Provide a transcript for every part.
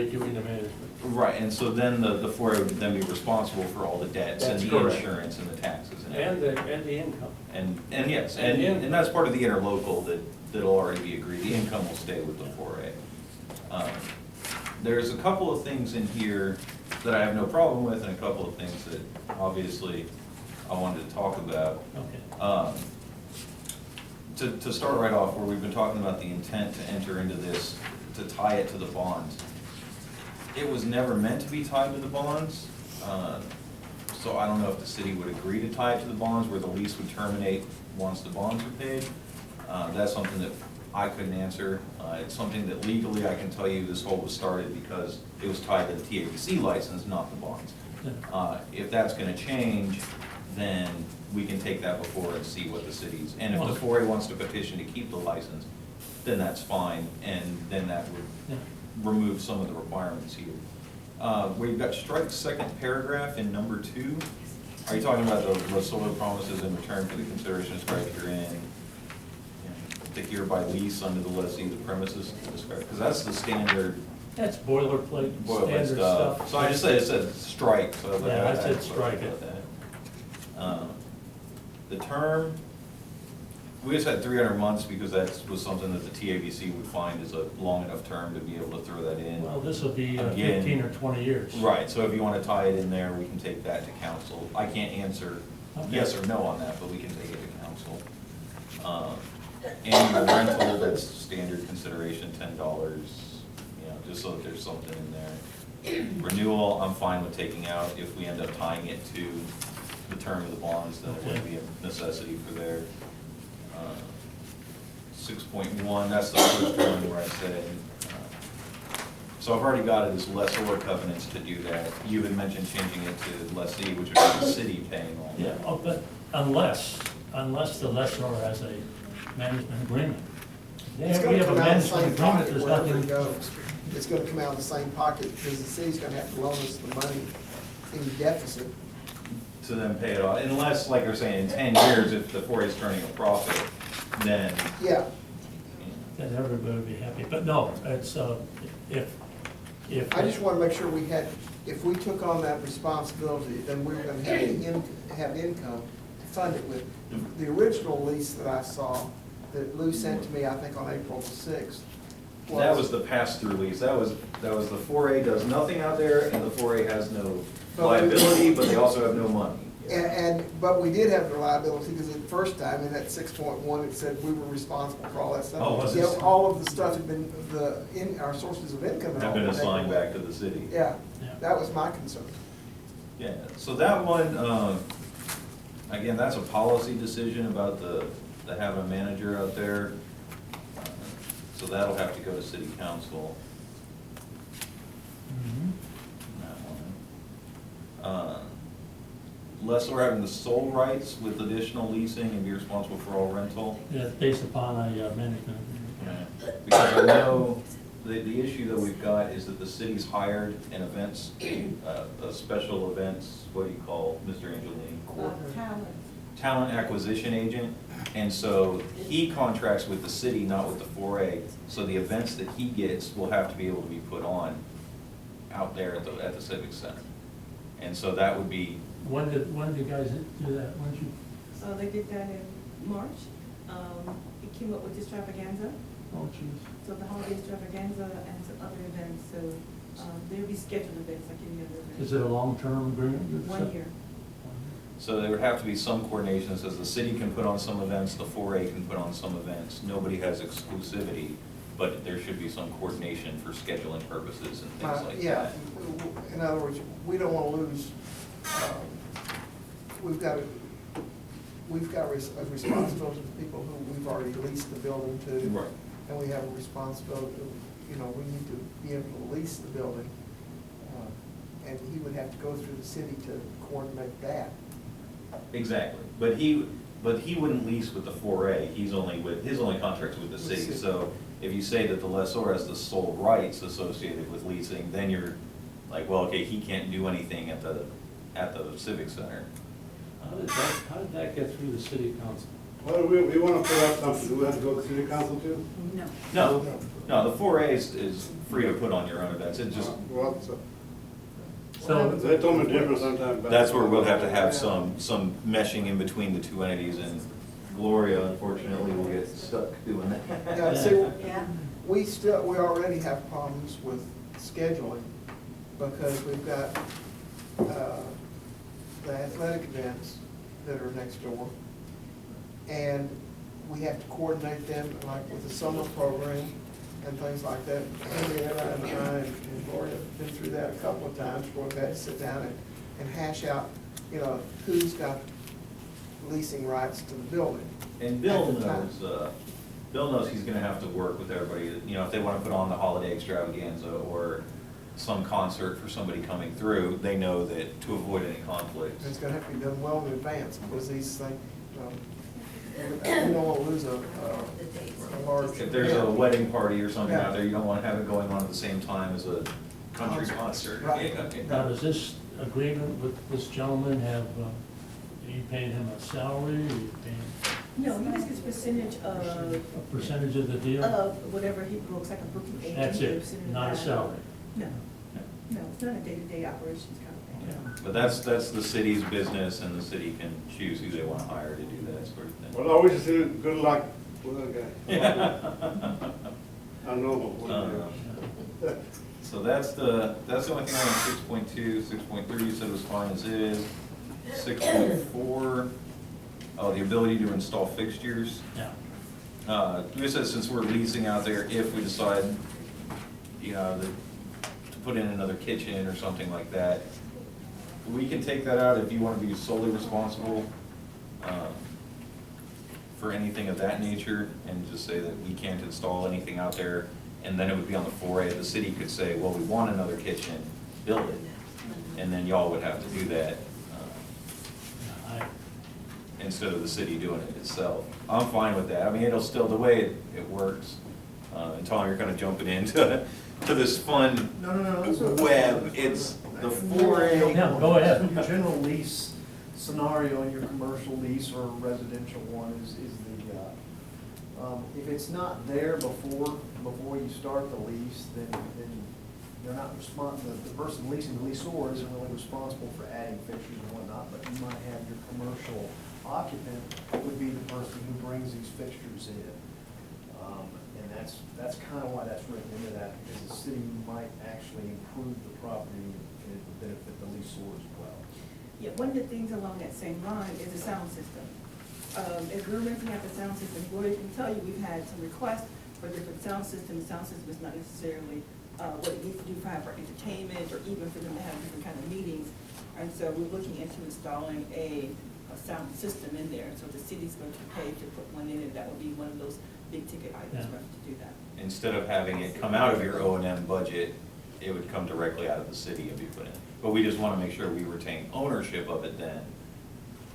doing the management. Right, and so then the 4A would then be responsible for all the debts and That's the correct. insurance and the taxes and And everything. the income. And yes, And the income. and that's part of the interlocal that'll already be agreed. The income will stay with the 4A. There's a couple of things in here that I have no problem with, and a couple of things that obviously I wanted to talk about. Okay. To start right off, where we've been talking about the intent to enter into this, to tie it to the bonds. It was never meant to be tied to the bonds, so I don't know if the city would agree to tie it to the bonds, where the lease would terminate once the bonds are paid. That's something that I couldn't answer. It's something that legally I can tell you this whole was started because it was tied to the TABC license, not the bonds. If that's gonna change, then we can take that before and see what the city's, and if the 4A wants to petition to keep the license, then that's fine, and then that would remove some of the requirements here. Where you've got strike second paragraph in number 2, are you talking about the solar promises in return for the consideration of strike herein? The hereby lease under the lessee of the premises, because that's the standard That's boilerplate, boilerplate standard stuff. stuff. So I just said, it said strike, so I was like, Yeah, I said thought strike about it. that. The term, we just had 300 months because that was something that the TABC would find is a long enough term to be able to throw that in. Well, this will be Again, 15 or 20 years. Right, so if you want to tie it in there, we can take that to council. I can't answer Okay. yes or no on that, but we can take it to council. Annual rental, that's standard consideration, $10, just so that there's something in there. Renewal, I'm fine with taking out if we end up tying it to the term of the bonds, then it wouldn't be a necessity for there. 6.1, that's the first one where I said, so I've already got it as lessor covenants to do that. You had mentioned changing it to lessee, which would be the city paying all Yeah, that. but unless the lessor has a management agreement. It's We gonna have a come out of the management same agreement, pocket there's wherever it nothing. goes. It's gonna come out of the same pocket because the city's gonna have to loan us the money in deficit. To then pay it off, unless, like you're saying, in 10 years, if the 4A is turning a profit, then, Yeah, Then everybody would be happy, but no, it's, if. I just wanna make sure we had, if we took on that responsibility, then we were gonna have income to fund it with. The original lease that I saw, that Lou sent to me, I think on April the 6th. that was the pass-through lease. That was the 4A does nothing out there, and the 4A has no liability, but they also have no money. But we did have the liability, because the first time, in that 6.1, it said we were responsible for all that stuff. Oh, was You know, it? all of the stuff had been, our sources of income. and Have all been that. assigned back to the city. Yeah, Yeah. that was my concern. Yeah, so that one, again, that's a policy decision about the having a manager out there. So that'll have to go to city council, Mhm. that one. Lessor having the sole rights with additional leasing and be responsible for all rental. Yeah, it's based upon a management agreement. Because I know the issue that we've got is that the city's hired an events, special events, what do you call Mr. Angelini? Talent acquisition agent, and so he contracts with the city, not with the 4A, so the events that he gets will have to be able to be put on out there at the Civic Center. And so that would be, When did you guys do that? When did you, They did that in March. It came up with this extravaganza, oh geez. so the holiday extravaganza and some other events, so they'll be scheduled events like any other event. Is it a long-term agreement? with the 1 city? year. so there would have to be some coordination that says the city can put on some events, the 4A can put on some events. Nobody has exclusivity, but there should be some coordination for scheduling purposes and things like Yeah, that. in other words, we don't wanna lose, we've got a responsibility to people who we've already leased the building to. Right. And we have a responsibility, we need to be able to lease the building. And he would have to go through the city to coordinate that. Exactly, but he wouldn't lease with the 4A, his only contract's with the city. city. So if you say that the lessor has the sole rights associated with leasing, then you're like, well, okay, he can't do anything at the Civic Center. How did that get through the city council? Well, we want to put up something, do we have to go to city council too? No. No, the 4A is free to put on your own events, it just, Well, So, they told me different sometime back. that's where we'll have to have some meshing in between the two entities, and Gloria unfortunately will get stuck doing that. Yeah, see, Yeah. we already have problems with scheduling because we've got, the athletic events that are next door. And we have to coordinate them, like with the summer program and things like that. Henrietta and I and Gloria have been through that a couple of times where we've had to sit down and hash out, who's got leasing rights to the building. And Bill knows he's gonna have to work with everybody, if they wanna put on the holiday extravaganza or some concert for somebody coming through, they know that to avoid any conflicts. It's gonna have to be done well in advance because these things, we don't want to lose a large. If there's a wedding party or something Yeah. out there, you don't wanna have it going on at the same time as a country concert. Right. now, does this agreement with this gentleman have, are you paying him a salary, are you paying No, he just gets a percentage a of, percentage of the deal? whatever he books, like a booking agent. That's it, percentage of not a that. salary? No, no, it's not a day-to-day operations kind of thing. But that's the city's business, and the city can choose who they wanna hire to do that sort of thing. Well, I wish you say good luck with that guy. I know. So that's the only thing on 6.2, 6.3, you said was fine as is. 6.4, the ability to install fixtures. Yeah. We said since we're leasing out there, if we decide, to put in another kitchen or something like that, we can take that out if you want to be solely responsible for anything of that nature, and just say that we can't install anything out there, and then it would be on the 4A. The city could say, well, we want another kitchen, build it, and then y'all would have to do that instead of the city doing it itself. I'm fine with that. I mean, it'll still, the way it works, and Tom, you're kind of jumping into to this fun web. It's the 4A. Yeah, go ahead. Your general lease scenario in your commercial lease or residential one is if it's not there before you start the lease, then they're not responsible, the person leasing the leaseor isn't really responsible for adding fixtures and whatnot, but you might have your commercial occupant would be the person who brings these fixtures in. And that's kind of why that's written into that, because the city might actually improve the property and it would benefit the leaseor as well. Yeah, one of the things along that same line is the sound system. If we're renting out the sound system, Gloria can tell you, we've had some requests for different sound systems. Sound system is not necessarily what it needs to do for entertainment or even for them to have different kind of meetings. And so we're looking into installing a sound system in there. So the city's going to pay to put one in, and that would be one of those big ticket items for us to do that. Instead of having it come out of your O&M budget, it would come directly out of the city and be put in. But we just want to make sure we retain ownership of it then,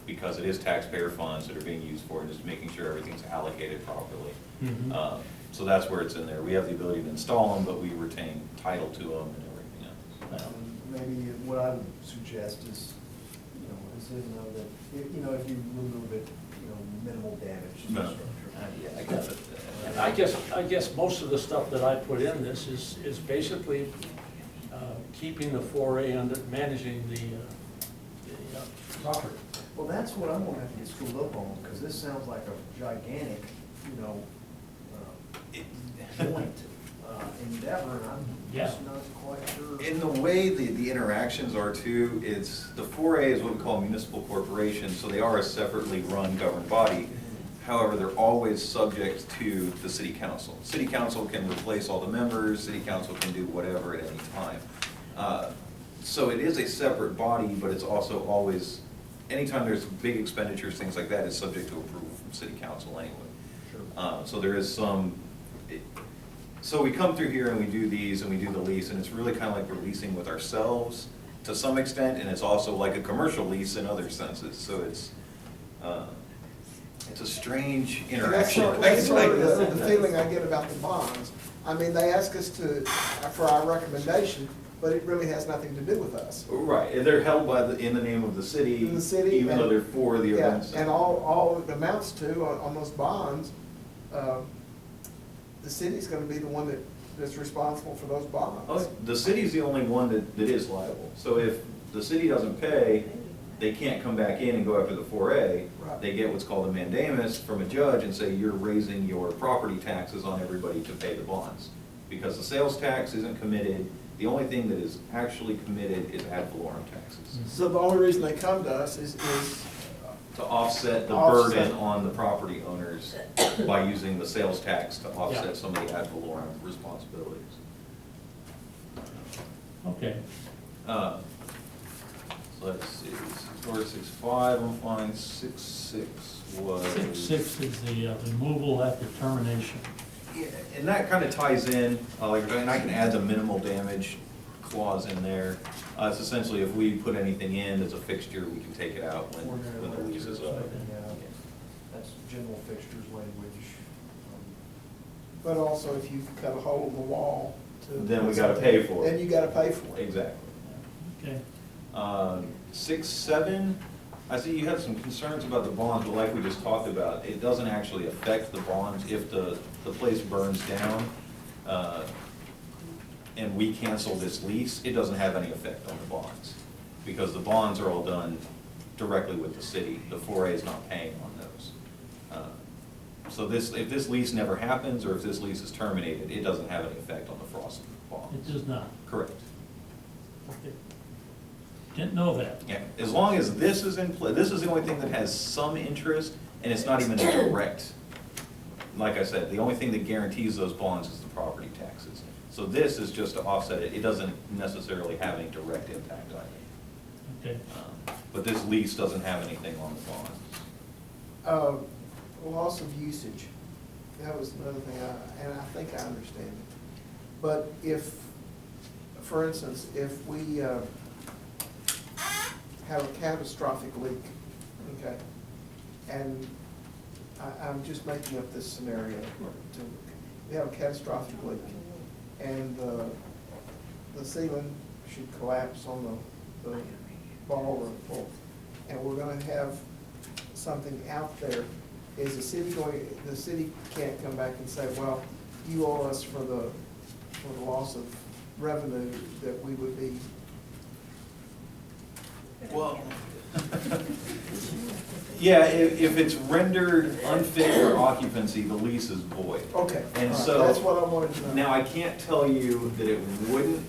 because it is taxpayer funds that are being used for it, just making sure everything's allocated properly. Mhm. So that's where it's in there. We have the ability to install them, but we retain title to them and everything else. Maybe what I would suggest is, that, if you remove it, minimal damage to the No. structure. Yeah, I got it. And I guess most of the stuff that I put in this is basically keeping the 4A under, managing the property. Well, that's what I'm gonna have to get schooled up on, because this sounds like a gigantic, joint endeavor, and I'm just not quite sure. In the way the interactions are too, it's, the 4A is what we call municipal corporations, so they are a separately run governed body. However, they're always subject to the city council. City council can replace all the members, city council can do whatever at any time. So it is a separate body, but it's also always, anytime there's big expenditures, things like that, it's subject to approval from city council anyway. Sure. So there is some, so we come through here and we do these and we do the lease, and it's really kind of like we're leasing with ourselves to some extent, and it's also like a commercial lease in other senses, so it's a strange interaction. That's sort of the feeling I get about the bonds. I mean, they ask us to, for our recommendation, but it really has nothing to do with us. Right, and they're held by in the name of the city. In the city, even though and- they're for the Yeah, events. and all it amounts to on those bonds, the city's gonna be the one that's responsible for those bonds. Oh, the city's the only one that is liable. So if the city doesn't pay, they can't come back in and go after the 4A. Right. They get what's called a mandamus from a judge and say, you're raising your property taxes on everybody to pay the bonds. Because the sales tax isn't committed, the only thing that is actually committed is ad valorem taxes. So the only reason they come to us is To offset the Offset. burden on the property owners by using the sales tax to Yeah. offset some of the ad valorem responsibilities. Okay. So let's see, 465, I'm fine, 66 was. 6.6 is the removal after termination. Yeah, and that kind of ties in, and I can add the minimal damage clause in there. It's essentially if we put anything in as a fixture, we can take it out when the lease is up. Yeah, that's general fixtures language. but also if you cut a hole in the wall to. Then we gotta pay for it. Then you gotta pay for it. Exactly. Okay. 6, 7, I see you have some concerns about the bonds, but like we just talked about, it doesn't actually affect the bonds if the place burns down, and we cancel this lease, it doesn't have any effect on the bonds, because the bonds are all done directly with the city, the 4A is not paying on those. So if this lease never happens, or if this lease is terminated, it doesn't have any effect on the Frost bonds. It does not. Correct. Okay. Didn't know that. Yeah, as long as this is in play, this is the only thing that has some interest, and it's not even a direct. Like I said, the only thing that guarantees those bonds is the property taxes. So this is just to offset it, it doesn't necessarily have any direct impact on it. Okay. But this lease doesn't have anything on the bonds. Loss of usage, that was another thing, and I think I understand it. But if, for instance, if we have a catastrophic leak, okay, and I'm just making up this scenario, we have a catastrophic leak, and the ceiling should collapse on the ballroom floor, and we're gonna have something out there. Is the city going, the city can't come back and say, well, you owe us for the loss of revenue that we would be. Well, yeah, if it's rendered unfit for occupancy, the lease is void. Okay, all And right, so. that's what I wanted to know. Now, I can't tell you that it wouldn't,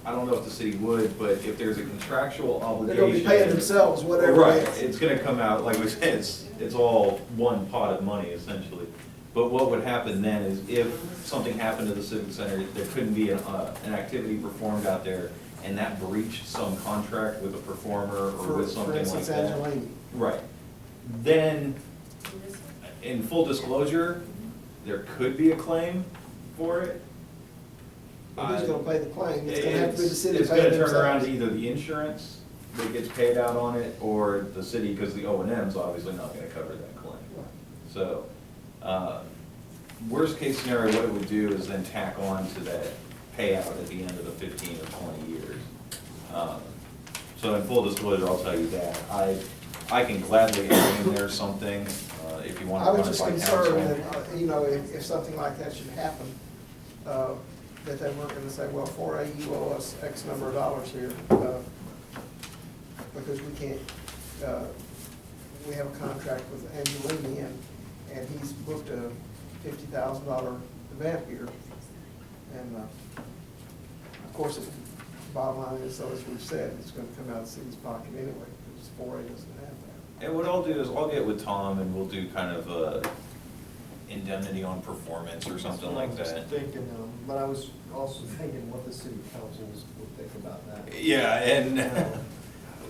I don't know if the city would, but if there's a contractual They're obligation. gonna be paying themselves, whatever Right, it is. it's gonna come out, like we said, it's all one pot of money essentially. But what would happen then is if something happened to the civic center, there couldn't be an activity performed out there, and that breached some contract with a performer or with something like that. For instance, Angelini. Right. Then, in full disclosure, there could be a claim for it. Well, who's gonna pay the claim? It's gonna have to be the city It's paying gonna themselves. turn around to either the insurance that gets paid out on it, or the city, because the O&M's obviously not gonna cover that claim. So, worst case scenario, what it would do is then tack on to that payout at the end of the 15 or 20 years. So in full disclosure, I'll tell you that. I can gladly add in there something, if you want I to was run it just to concerned council. that, you know, if something like that should happen, that they weren't gonna say, well, 4A, you owe us X number of dollars here, because we can't, we have a contract with Angelini, and he's booked a $50,000 event here. And, of course, the bottom line is, so as we've said, it's gonna come out of the city's pocket anyway, because 4A doesn't have that. And what I'll do is I'll get with Tom and we'll do kind of a indemnity on performance or something like I was that. thinking, but I was also thinking what the city councils would think about that. Yeah, and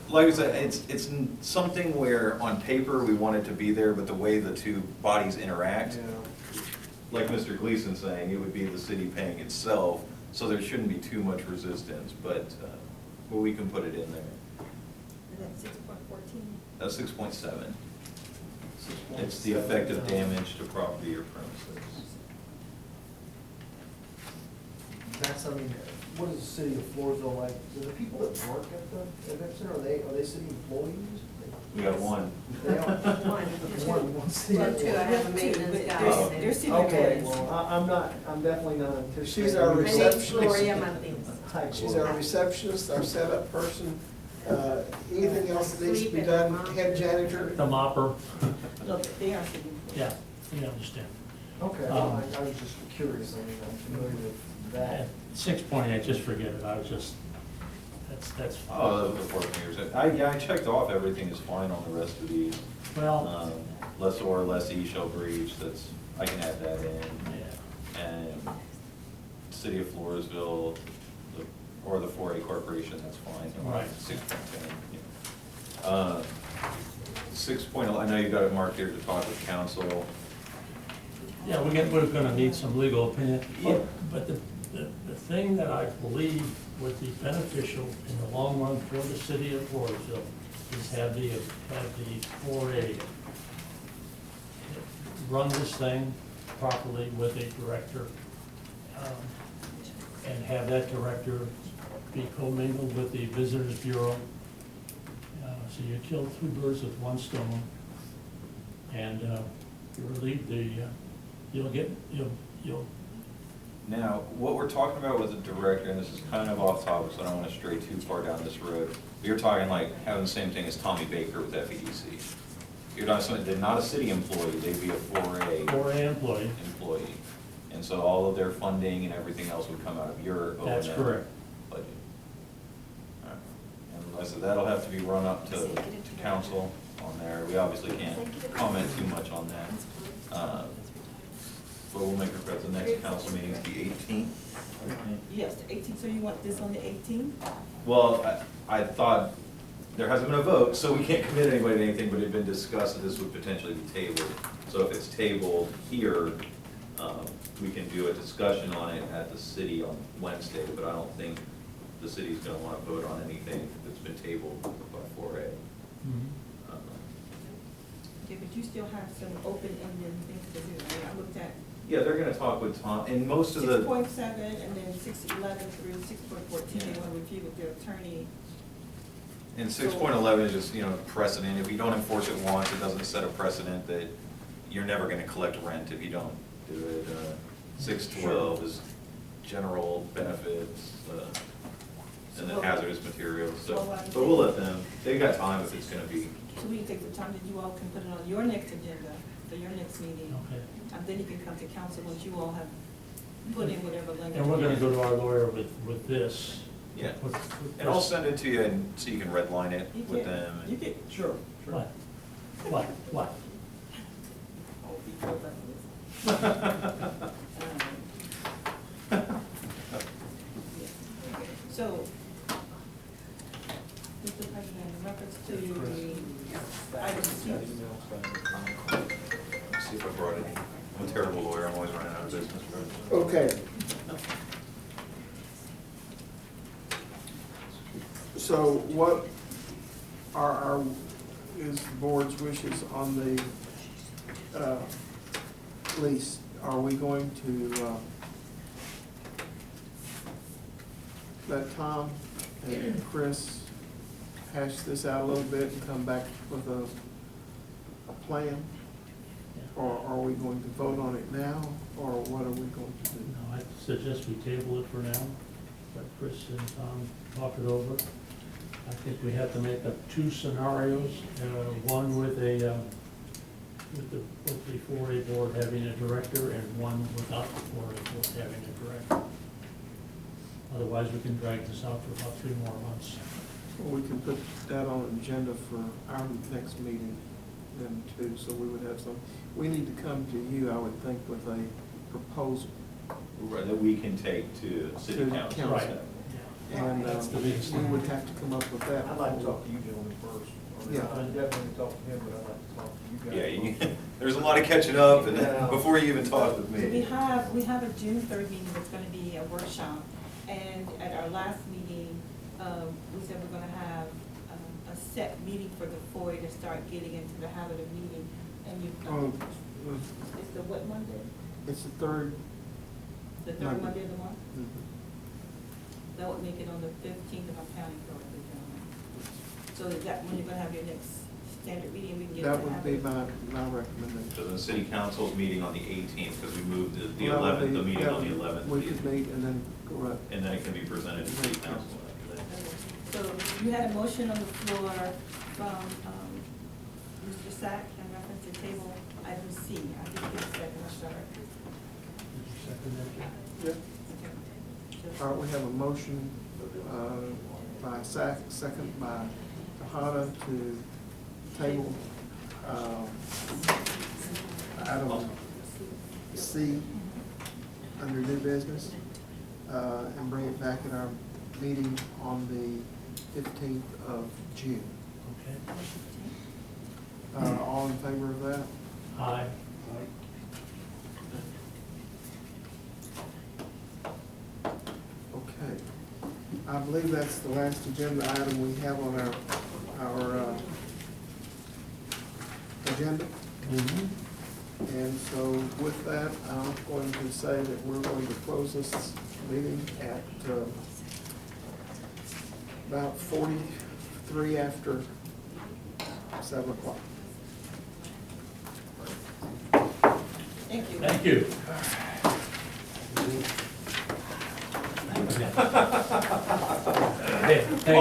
like I said, it's something where on paper we want it to be there, but the way the two bodies interact, Yeah. like Mr. Gleason saying, it would be the city paying itself, so there shouldn't be too much resistance, but we can put it in there. That's 6.14. That's 6.7. It's the effective damage to property or premises. That's, I mean, what is the city of Floresville like? Do the people that work at the event center, are they city employees? We got one. They are. One city Well, two, I employee. have a maintenance guy. Oh. They're city Okay, employees. well, I'm definitely not anticipating. She's our My name's receptionist. Gloria Martinez. Hi, She's Gloria. our receptionist, our setup person. Anything else that needs to be Sleep done, and head janitor? The mopper, Look, they are city employees. yeah, we understand. Okay, well, I was just curious, I mean, I'm familiar with that. 6.8, just forget it, I was just, that's. Oh, the 14 years. I checked off, everything is fine on the rest of these. Well, Lessor, lessee shall breach, that's, I can add that in. yeah, And City of Floresville, or the 4A Corporation, that's fine. Right. 6.10. 6.0, I know you got it marked here to talk with council. yeah, we're gonna need some legal opinion. Yeah. But the thing that I believe would be beneficial in the long run for the city of Floresville is have the 4A run this thing properly with a director, and have that director be commingled with the Visitors Bureau. So you kill two birds with one stone, and you relieve you'll Now, what we're talking about with the director, and this is kind of off topic, so I don't want to stray too far down this road. But you're talking like having the same thing as Tommy Baker with FEDC. You're not something, they're not a city employee, they'd be a 4A 4A employee. employee. And so all of their funding and everything else would come out of your O&M That's correct. budget. All right. And like I said, that'll have to be run up to council on there. We obviously can't comment too much on that. But we'll make it, the next council meeting is the 18th. Yes, the 18th, so you want this on the 18th? Well, I thought, there hasn't been a vote, so we can't commit anybody to anything, but it had been discussed that this would potentially be tabled. So if it's tabled here, we can do a discussion on it at the city on Wednesday, but I don't think the city's gonna wanna vote on anything that's been tabled by 4A. Okay, but you still have some open-ended things to do, right? I looked at Yeah, they're gonna talk with Tom, and most of the. 6.7 and then 6.11 through 6.14, they want to review with their attorney. And 6.11 is just, precedent. If you don't enforce it once, it doesn't set a precedent that you're never gonna collect rent if you don't do it. 6.12 is general benefits, and then hazardous materials, so, but we'll let them, they got time if it's gonna be. So we can take the time that you all can put it on your next agenda for your next meeting. Okay. And then you can come to council once you all have put in whatever language. And we're gonna go to our lawyer with this. Yeah. With And I'll this. send it to you and so you can redline it You with can- them. You can, Sure, sure. What? oh, be careful about this. So, Mr. President, in reference to the item C, Let's see if I brought it. I'm a terrible lawyer, I'm always running out of business. Okay. So what is the board's wishes on the lease? Are we going to let Tom and Chris hash this out a little bit and come back with a plan? Or are we going to vote on it now, or what are we going to do? No, I suggest we table it for now, let Chris and Tom talk it over. I think we have to make up two scenarios, one with the 4A board having a director, and one without the 4A board having a director. Otherwise, we can drag this out for about 3 more months. Well, we can put that on an agenda for our next meeting then too, so we would have some. We need to come to you, I would think, with a proposal. Right, that we can take to city To council. council. Right. And That's the biggest we thing. would have to come up with that. I'd like to talk to you gentlemen first. I mean, Yeah. I'd definitely talk to him, but I'd like to talk to you guys. Yeah, there's a lot of catching up and Yeah. before you even talk with so we me. have a June 3rd meeting that's gonna be a workshop. And at our last meeting, we said we're gonna have a set meeting for the FOI to start getting into the habit of meeting. And you, Oh, it's the what Monday? it's the third. The third Monday. Monday of the month? That would make it on the 15th if I'm counting correctly, gentlemen. So is that when you're gonna have your next standard meeting, we can get it That to would happen? be my recommendation. So the city council's meeting on the 18th, because we moved the Well, 11th, the meeting on the yeah, 11th. We could meet and then go right. And then it can be presented to city council after that. So you had a motion on the floor from Mr. Sack in reference to table item C. I didn't get a second, I'm sorry. Did you second that, Jim? Yeah. Okay. All right, we have a motion by Sack, second by Tahada to table item C under new business and bring it back at our meeting on the 15th of June. Okay. All in favor of that? Aye. Okay. I believe that's the last agenda item we have on our agenda. And so with that, I'm going to say that we're going to close this meeting at about 43 after 7 o'clock. Thank you. Thank you. Hey, thank you.